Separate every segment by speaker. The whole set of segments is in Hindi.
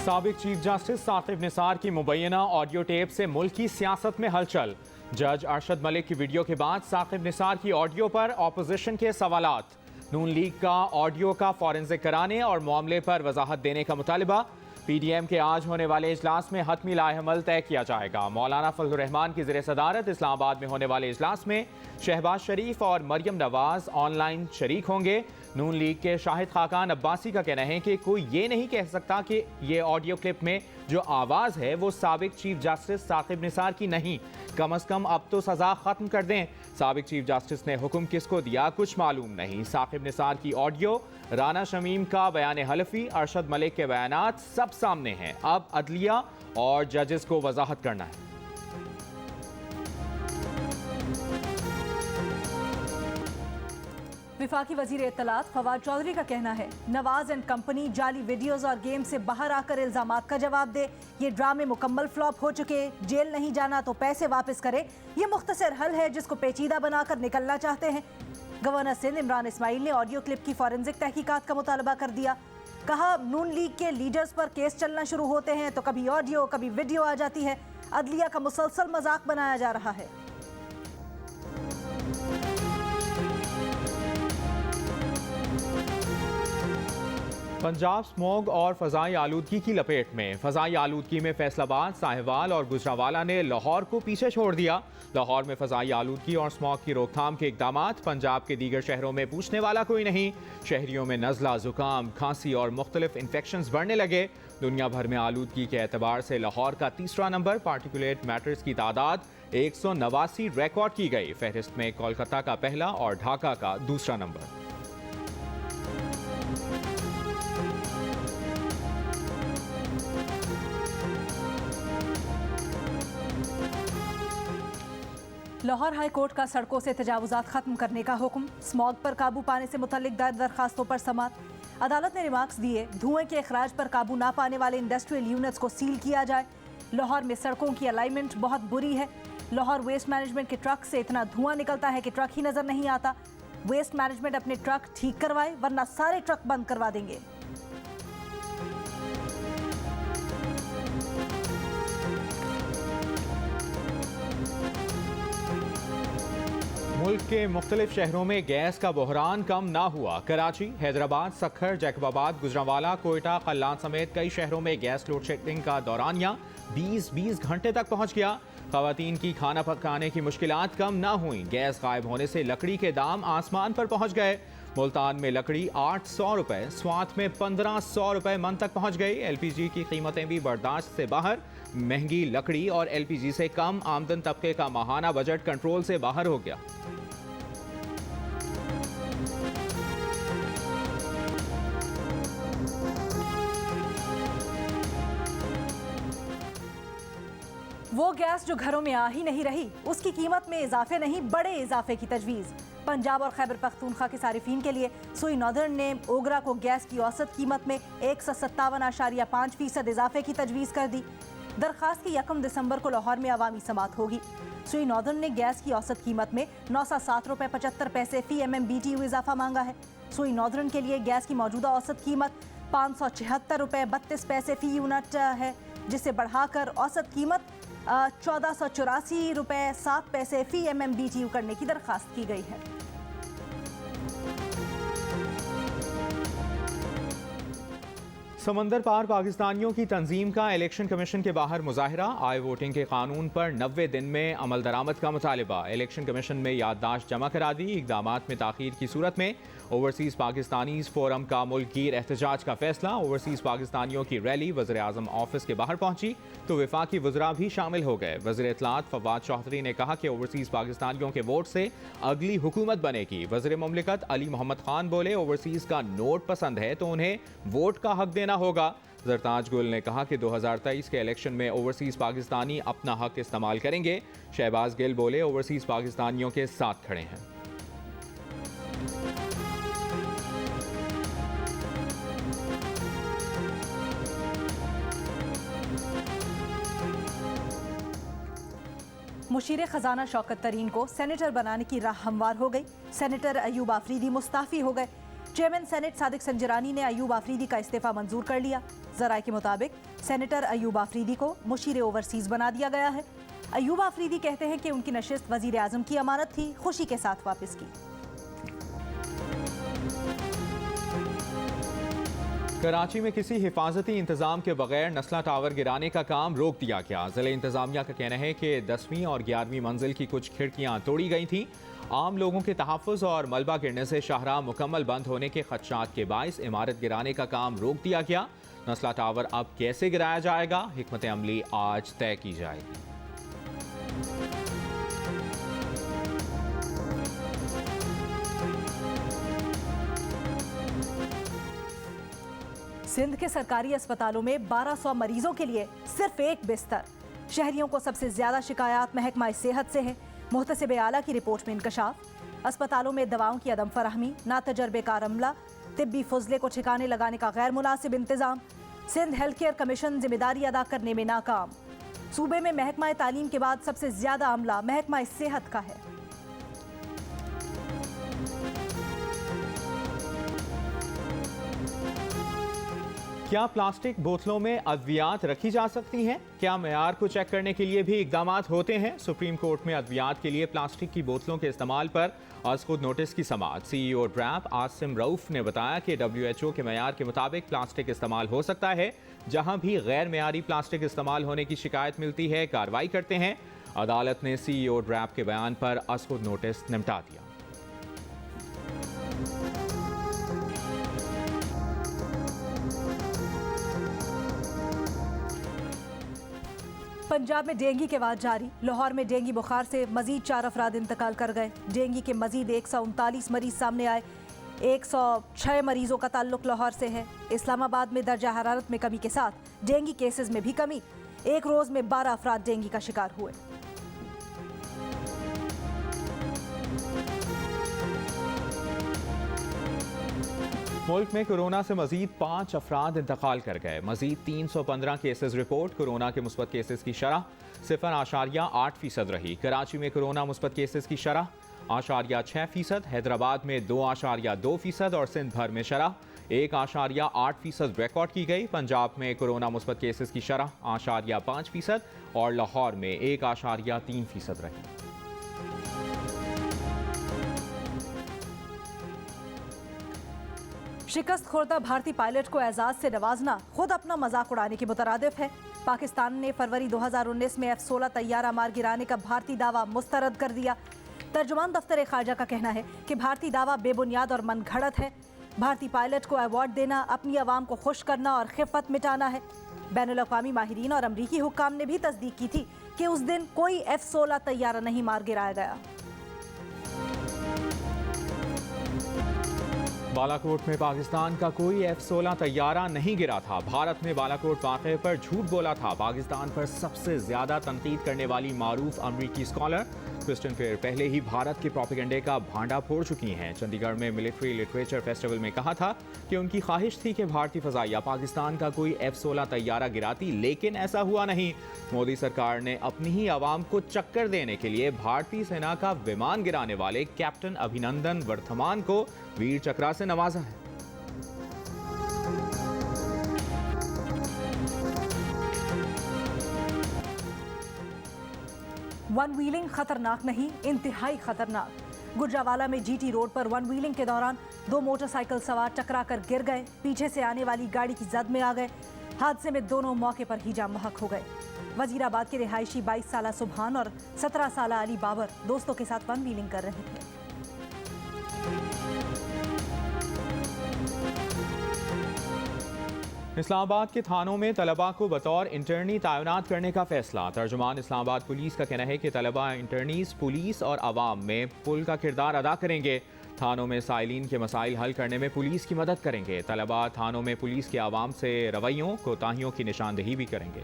Speaker 1: साबिक चीफ जस्टिस साकिब निसार की मुबैना ऑडियो टेप से मुल्क की सियासत में हलचल। जज अरशद मलिक की वीडियो के बाद साकिब निसार की ऑडियो पर ऑपोजिशन के सवालात। नून लीग का ऑडियो का फॉरेंसिक कराने और मामले पर वजाहत देने का मुतालिबा। पीडीएम के आज होने वाले इजलास में हतमी लाएहमल तय किया जाएगा। मौलाना फजलुर रहमान की ज़ेर सदारत इस्लामाबाद में होने वाले इजलास में शहबाज शरीफ और मरियम नवाज ऑनलाइन शरीक होंगे। नून लीग के शाहिद खाकान अब्बासी का कहना है कि कोई ये नहीं कह सकता कि ये ऑडियो क्लिप में जो आवाज़ है वो साबिक चीफ जस्टिस साकिब निसार की नहीं। कम अज़ कम अब तो सज़ा ख़त्म कर दें। साबिक चीफ जस्टिस ने हुक्म किसको दिया कुछ मालूम नहीं। साकिब निसार की ऑडियो, राना शमीम का बयान हलफी, अरशद मलिक के बयानात सब सामने हैं। अब अदलिया और जजेस को वजाहत करना है।
Speaker 2: विफाकी वजीर इत्तलात फवाद चौधरी का कहना है नवाज एंड कंपनी जाली वीडियोस और गेम से बाहर आकर इल्जामात का जवाब दे। ये ड्रामे मुकम्मल फ्लॉप हो चुके, जेल नहीं जाना तो पैसे वापस करे। ये मुख्तसर हल है जिसको पेचीदा बनाकर निकलना चाहते हैं। गवर्नर सिंध इमरान इस्माइल ने ऑडियो क्लिप की फॉरेंसिक तहकीकात का मुतालबा कर दिया। कहा नून लीग के लीडर्स पर केस चलना शुरू होते हैं तो कभी ऑडियो कभी वीडियो आ जाती है। अदलिया का मुसलसल मजाक बनाया जा रहा है।
Speaker 1: पंजाब स्मॉग और फ़ज़ाई आलूदगी की लपेट में। फ़ज़ाई आलूदगी में फैसलाबाद, साहिवाल और गुजरावाला ने लाहौर को पीछे छोड़ दिया। लाहौर में फ़ज़ाई आलूदगी और स्मॉग की रोकथाम के इक़दामात। पंजाब के दीगर शहरों में पूछने वाला कोई नहीं। शहरियों में नज़ला, ज़ुकाम, खांसी और मुख्तलिफ इन्फेक्शंस बढ़ने लगे। दुनिया भर में आलूदगी के एतबार से लाहौर का तीसरा नंबर। पार्टिकुलेट मैटर्स की तादाद 189 रिकॉर्ड की गई। फहरिस्त में कोलकाता का पहला और ढाका का दूसरा नंबर।
Speaker 2: लाहौर हाई कोर्ट का सड़कों से तजावुजात खत्म करने का हुक्म। स्मॉग पर काबू पाने से मुतल्लिक दायर दरखास्तों पर समात। अदालत ने रिमार्क्स दिए धुएं के अखराज पर काबू ना पाने वाले इंडस्ट्रियल यूनिट्स को सील किया जाए। लाहौर में सड़कों की अलाइनमेंट बहुत बुरी है। लाहौर वेस्ट मैनेजमेंट के ट्रक से इतना धुआं निकलता है कि ट्रक ही नजर नहीं आता। वेस्ट मैनेजमेंट अपने ट्रक ठीक करवाए वरना सारे ट्रक बंद करवा देंगे।
Speaker 1: मुल्क के मुख्तलिफ शहरों में गैस का बहरान कम ना हुआ। कराची, हैदराबाद, सक्खर, जैकबाबाद, गुजरांवाला, कोयटा, कल्लान समेत कई शहरों में गैस लोड शेडिंग का दौरानिया 20-20 घंटे तक पहुंच गया। खवातीन की खाना पकाने की मुश्किलात कम ना हुई। गैस गायब होने से लकड़ी के दाम आसमान पर पहुंच गए। मुल्तान में लकड़ी 800 रुपये, स्वात में 1500 रुपये मन तक पहुंच गई। LPG की कीमतें भी बर्दाश्त से बाहर। महंगी लकड़ी और LPG से कम आमदन तबके का माहाना बजट कंट्रोल से बाहर हो गया।
Speaker 2: वो गैस जो घरों में आ ही नहीं रही, उसकी कीमत में इजाफे नहीं बड़े इजाफे की तजवीज़। पंजाब और खैबर पख्तूनख्वा के सारिफीन के लिए सुई नॉर्दर्न ने ओगरा को गैस की औसत कीमत में 157.5% इजाफे की तजवीज़ कर दी। दरखास्त की 1 दिसंबर को लाहौर में अवामी समात होगी। सुई नॉर्दर्न ने गैस की औसत कीमत में 907.75 रुपये फी MMBTU इजाफा मांगा है। सुई नॉर्दर्न के लिए गैस की मौजूदा औसत कीमत 576 रुपये 32 पैसे फी यूनिट है, जिसे बढ़ाकर औसत कीमत 1484 रुपये 7 पैसे फी MMBTU करने की दरखास्त की गई है।
Speaker 1: समंदर पार पाकिस्तानियों की तंजीम का इलेक्शन कमीशन के बाहर मुजाहरा। आई वोटिंग के कानून पर 90 दिन में अमल दरामद का मुतालिबा। इलेक्शन कमीशन में याददाश्त जमा करा दी। इक़दामात में ताख़ीर की सूरत में ओवरसीज़ पाकिस्तानीज़ फोरम का मुल्कगीर एहतजाज का फैसला। ओवरसीज़ पाकिस्तानियों की रैली वज़ीर आज़म ऑफिस के बाहर पहुंची तो वफाकी वज़रा भी शामिल हो गए। वज़ीर इत्तलात फवाद चौधरी ने कहा कि ओवरसीज़ पाकिस्तानियों के वोट से अगली हुकूमत बनेगी। वज़ीर मुमलिकत अली मोहम्मद खान बोले ओवरसीज़ का नोट पसंद है तो उन्हें वोट का हक देना होगा। जरताज गुल ने कहा कि 2023 के इलेक्शन में ओवरसीज़ पाकिस्तानी अपना हक इस्तेमाल करेंगे। शहबाज गिल बोले ओवरसीज़ पाकिस्तानियों के साथ खड़े हैं।
Speaker 2: मुशीर खजाना शौकत तरीन को सेनेटर बनाने की राह हमवार हो गई। सेनेटर अयूब आफरीदी मुस्ताफी हो गए। चेयरमैन सेनेट सादिक संजरानी ने अयूब आफरीदी का इस्तीफा मंजूर कर लिया। जराये के मुताबिक सेनेटर अयूब आफरीदी को मुशीर ओवरसीज बना दिया गया है। अयूब आफरीदी कहते हैं कि उनकी नशिस्त वजीर आजम की अमानत थी, खुशी के साथ वापस की।
Speaker 1: कराची में किसी हिफाजती इंतजाम के बगैर नस्ला टावर गिराने का काम रोक दिया गया। जिले इंतजामिया का कहना है कि 10वीं और 11वीं मंजिल की कुछ खिड़कियां तोड़ी गई थीं। आम लोगों के तहफ़्फ़ुज़ और मलबा गिरने से शाहराह मुकम्मल बंद होने के खदशात के बाइस इमारत गिराने का काम रोक दिया गया। नस्ला टावर अब कैसे गिराया जाएगा, हिकमत अमली आज तय की जाएगी।
Speaker 2: सिंध के सरकारी अस्पतालों में 1200 मरीजों के लिए सिर्फ एक बिस्तर। शहरियों को सबसे ज्यादा शिकायत महकमा सेहत से है। मुहतसिब आला की रिपोर्ट में इंकशाफ। अस्पतालों में दवाओं की अदम फराहमी, नातजर्बेकार अमला, तिब्बी फजले को ठिकाने लगाने का गैर मुनासिब इंतजाम। सिंध हेल्थ केयर कमीशन जिम्मेदारी अदा करने में नाकाम। सूबे में महकमा तालीम के बाद सबसे ज्यादा अमला महकमा सेहत का है।
Speaker 1: क्या प्लास्टिक बोतलों में अद्वियात रखी जा सकती हैं? क्या मेयार को चेक करने के लिए भी इकदाम होते हैं? सुप्रीम कोर्ट में अद्वियात के लिए प्लास्टिक की बोतलों के इस्तेमाल पर आज खुद नोटिस की समाअत। CEO ड्रैप आसिम रऊफ ने बताया कि WHO के मेयार के मुताबिक प्लास्टिक इस्तेमाल हो सकता है। जहां भी गैर मेयारी प्लास्टिक इस्तेमाल होने की शिकायत मिलती है, कार्रवाई करते हैं। अदालत ने CEO ड्रैप के बयान पर आज खुद नोटिस निपटा दिया।
Speaker 2: पंजाब में डेंगू के बाद जारी। लाहौर में डेंगू बुखार से मजीद 4 अफराद इंतकाल कर गए। डेंगू के मजीद 139 मरीज सामने आए। 106 मरीजों का ताल्लुक लाहौर से है। इस्लामाबाद में दर्जा हरारत में कमी के साथ डेंगू केसेस में भी कमी। एक रोज में 12 अफराद डेंगू का शिकार हुए।
Speaker 1: मुल्क में कोरोना से मजीद 5 अफराद इंतकाल कर गए। मजीद 315 केसेस रिपोर्ट। कोरोना के मुस्बत केसेस की शरह 0.8% रही। कराची में कोरोना मुस्बत केसेस की शरह 0.6%, हैदराबाद में 2.2% और सिंध भर में शरह 1.8% रिकॉर्ड की गई। पंजाब में कोरोना मुस्बत केसेस की शरह 0.5% और लाहौर में 1.3% रही।
Speaker 2: शिकस्त खुर्दा भारतीय पायलट को एजाज से नवाजना खुद अपना मजाक उड़ाने के मुतरादिफ है। पाकिस्तान ने फरवरी 2019 में F-16 तैयारा मार गिराने का भारतीय दावा मुस्तरद कर दिया। तर्जुमान दफ्तर खारजा का कहना है कि भारतीय दावा बेबुनियाद और मनगढ़ंत है। भारतीय पायलट को अवार्ड देना अपनी आवाम को खुश करना और खिफत मिटाना है। बैनुल-अक़वामी माहिरीन और अमरीकी हुक्काम ने भी तस्दीक की थी कि उस दिन कोई F-16 तैयारा नहीं मार गिराया गया।
Speaker 1: बालाकोट में पाकिस्तान का कोई F-16 तैयारा नहीं गिरा था। भारत ने बालाकोट वाक़े पर झूठ बोला था। पाकिस्तान पर सबसे ज्यादा तनकीद करने वाली मारूफ अमरीकी स्कॉलर क्रिस्टन फेयर पहले ही भारत के प्रोपेगेंडे का भांडा फोड़ चुकी हैं। चंडीगढ़ में मिलिट्री लिटरेचर फेस्टिवल में कहा था कि उनकी ख्वाहिश थी कि भारतीय फ़ज़ाइया पाकिस्तान का कोई F-16 तैयारा गिराती, लेकिन ऐसा हुआ नहीं। मोदी सरकार ने अपनी ही आवाम को चक्कर देने के लिए भारतीय सेना का विमान गिराने वाले कैप्टन अभिनंदन वर्धमान को वीर चक्रा से नवाजा है।
Speaker 2: वन व्हीलिंग खतरनाक नहीं, इंतहाई खतरनाक। गुजरावाला में GT रोड पर वन व्हीलिंग के दौरान 2 मोटरसाइकिल सवार टकराकर गिर गए। पीछे से आने वाली गाड़ी की जद में आ गए। हादसे में दोनों मौके पर ही जाम बहक हो गए। वजीराबाद के रिहायशी 22 साला सुबहान और 17 साला अली बाबर दोस्तों के साथ वन व्हीलिंग कर रहे थे।
Speaker 1: इस्लामाबाद के थानों में तलबा को बतौर इंटर्नी तैनात करने का फैसला। तर्जुमान इस्लामाबाद पुलिस का कहना है कि तलबा इंटर्नीज पुलिस और आवाम में पुल का किरदार अदा करेंगे। थानों में साइलिन के मसाइल हल करने में पुलिस की मदद करेंगे। तलबा थानों में पुलिस के आवाम से रवैयों कोताहियों की निशानदेही भी करेंगे।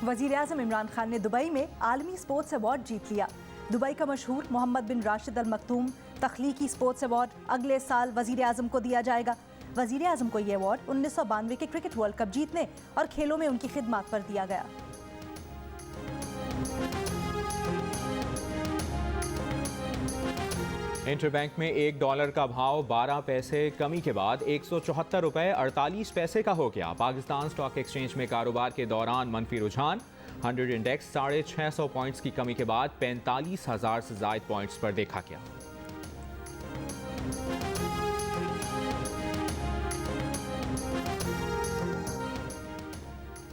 Speaker 2: वजीर आज़म इमरान खान ने दुबई में आलमी स्पोर्ट्स अवार्ड जीत लिया। दुबई का मशहूर मोहम्मद बिन राशिद अल मखतूम तख्लीकी स्पोर्ट्स अवार्ड अगले साल वजीर आज़म को दिया जाएगा। वजीर आज़म को यह अवार्ड 1992 के क्रिकेट वर्ल्ड कप जीतने और खेलों में उनकी खिदमत पर दिया गया।
Speaker 1: इंटरबैंक में $1 का भाव 12 पैसे कमी के बाद 174 रुपए 48 पैसे का हो गया। पाकिस्तान स्टॉक एक्सचेंज में कारोबार के दौरान मनफी रुझान। 100 इंडेक्स 650 पॉइंट्स की कमी के बाद 45,000 से ज्यादा पॉइंट्स पर देखा गया।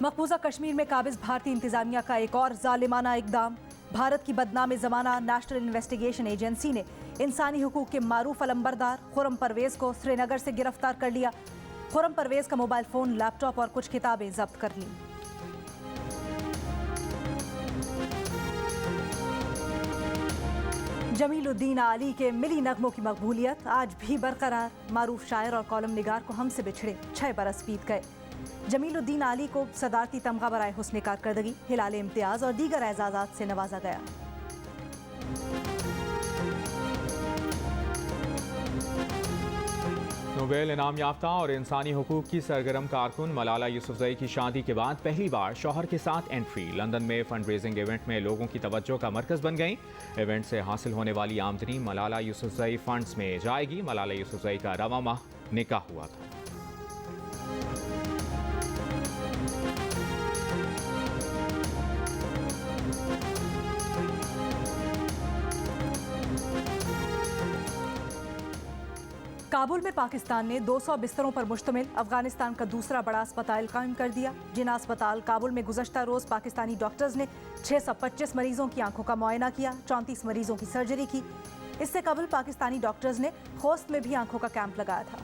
Speaker 2: मकबूजा कश्मीर में काबिज भारतीय इंतजामिया का एक और जालिमाना इकदाम। भारत की बदनाम जमाना नेशनल इन्वेस्टिगेशन एजेंसी ने इंसानी हुकूक के मारूफ अलंबरदार खुरम परवेज को श्रीनगर से गिरफ्तार कर लिया। खुरम परवेज का मोबाइल फोन, लैपटॉप और कुछ किताबें जब्त कर ली। जमीलुद्दीन आली के मिली नगमों की मकबूलियत आज भी बरकरार। मारूफ शायर और कॉलम निगार को हमसे बिछड़े 6 बरस बीत गए। जमीलुद्दीन आली को सदारती तमगा बराए हुस्न कारकर्दगी, हिलाल इम्तियाज और दीगर एजाज़ात से नवाजा गया।
Speaker 1: नोबेल इनाम याफ्ता और इंसानी हुकूक की सरगर्म कारकुन मलाला यूसुफजई की शादी के बाद पहली बार शौहर के साथ एंट्री। लंदन में फंड रेजिंग इवेंट में लोगों की तवज्जो का मरकज बन गई। इवेंट से हासिल होने वाली आमदनी मलाला यूसुफजई फंड्स में जाएगी। मलाला यूसुफजई का रवा माह निकाह हुआ था।
Speaker 2: काबुल में पाकिस्तान ने 200 बिस्तरों पर मुश्तमिल अफगानिस्तान का दूसरा बड़ा अस्पताल कायम कर दिया। जिना अस्पताल काबुल में गुज़श्ता रोज़ पाकिस्तानी डॉक्टर्स ने 625 मरीजों की आंखों का मुआयना किया, 34 मरीजों की सर्जरी की। इससे कबल पाकिस्तानी डॉक्टर्स ने खोस्त में भी आंखों का कैंप लगाया था।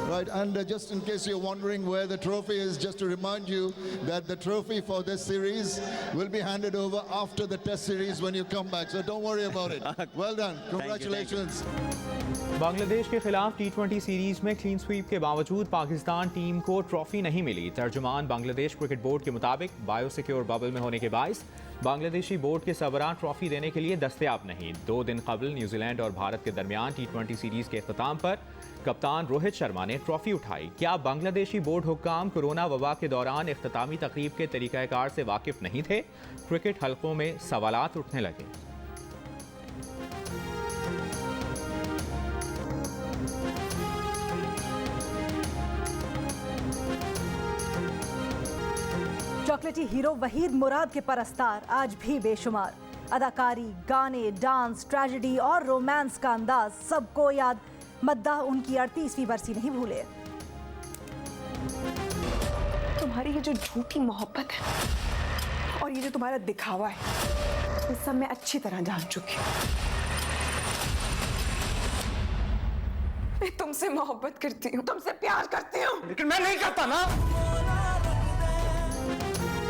Speaker 3: Right, and just in case you're wondering where the trophy is, just to remind you that the trophy for this series will be handed over after the test series when you come back. So don't worry about it. Well done. Congratulations.
Speaker 1: Bangladesh के खिलाफ T20 सीरीज में क्लीन स्वीप के बावजूद पाकिस्तान टीम को ट्रॉफी नहीं मिली। तर्जुमान बांग्लादेश क्रिकेट बोर्ड के मुताबिक बायोसिक्योर बबल में होने के बायस बांग्लादेशी बोर्ड के सरबराह ट्रॉफी देने के लिए दस्तयाब नहीं। 2 दिन कबल न्यूजीलैंड और भारत के दरमियान T20 सीरीज के अख्ताम पर कप्तान रोहित शर्मा ने ट्रॉफी उठाई। क्या बांग्लादेशी बोर्ड हुक्काम कोरोना वबा के दौरान इख्तितामी तकरीब के तरीक़ाकार से वाकिफ नहीं थे? क्रिकेट हलकों में सवालात उठने लगे।
Speaker 2: चॉकलेटी हीरो वहीद मुराद के परस्तार आज भी बेशुमार। अदाकारी, गाने, डांस, ट्रेजेडी और रोमांस का अंदाज सबको याद। मद्दाह उनकी 38वीं बरसी नहीं भूले।
Speaker 4: तुम्हारी ये जो झूठी मोहब्बत है और ये जो तुम्हारा दिखावा है, इस सब मैं अच्छी तरह जान चुकी हूँ। मैं तुमसे मोहब्बत करती हूँ, तुमसे प्यार करती हूँ, लेकिन मैं नहीं करता ना।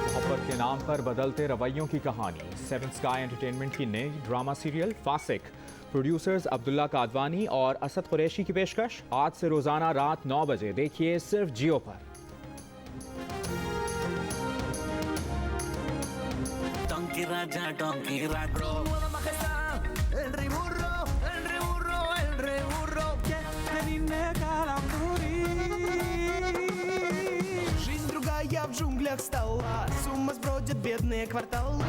Speaker 1: मोहब्बत के नाम पर बदलते रवैयों की कहानी। 7 स्काई एंटरटेनमेंट की नई ड्रामा सीरियल फासिक। प्रोड्यूसर्स अब्दुल्ला कादवानी और असद कुरैशी की पेशकश। आज से रोजाना रात 9 बजे देखिए सिर्फ जियो पर।
Speaker 5: Я в джунглях стала, с ума сбродят бедные кварталы.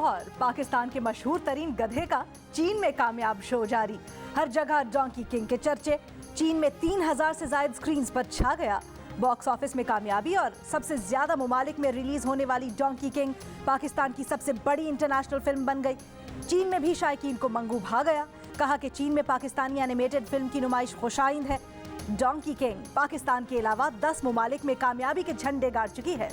Speaker 2: और पाकिस्तान के मशहूर तरीन गधे का चीन में कामयाब शो जारी। हर जगह डोंकी किंग के चर्चे। चीन में 3000 से ज्यादा स्क्रीन पर छा गया। बॉक्स ऑफिस में कामयाबी और सबसे ज्यादा मुमालिक में रिलीज होने वाली डोंकी किंग पाकिस्तान की सबसे बड़ी इंटरनेशनल फिल्म बन गई। चीन में भी शायकीन को मंगू भा गया। कहा कि चीन में पाकिस्तानी एनिमेटेड फिल्म की नुमाइश खुशाइंद है। डोंकी किंग पाकिस्तान के अलावा 10 मुमालिक में कामयाबी के झंडे गाड़ चुकी है।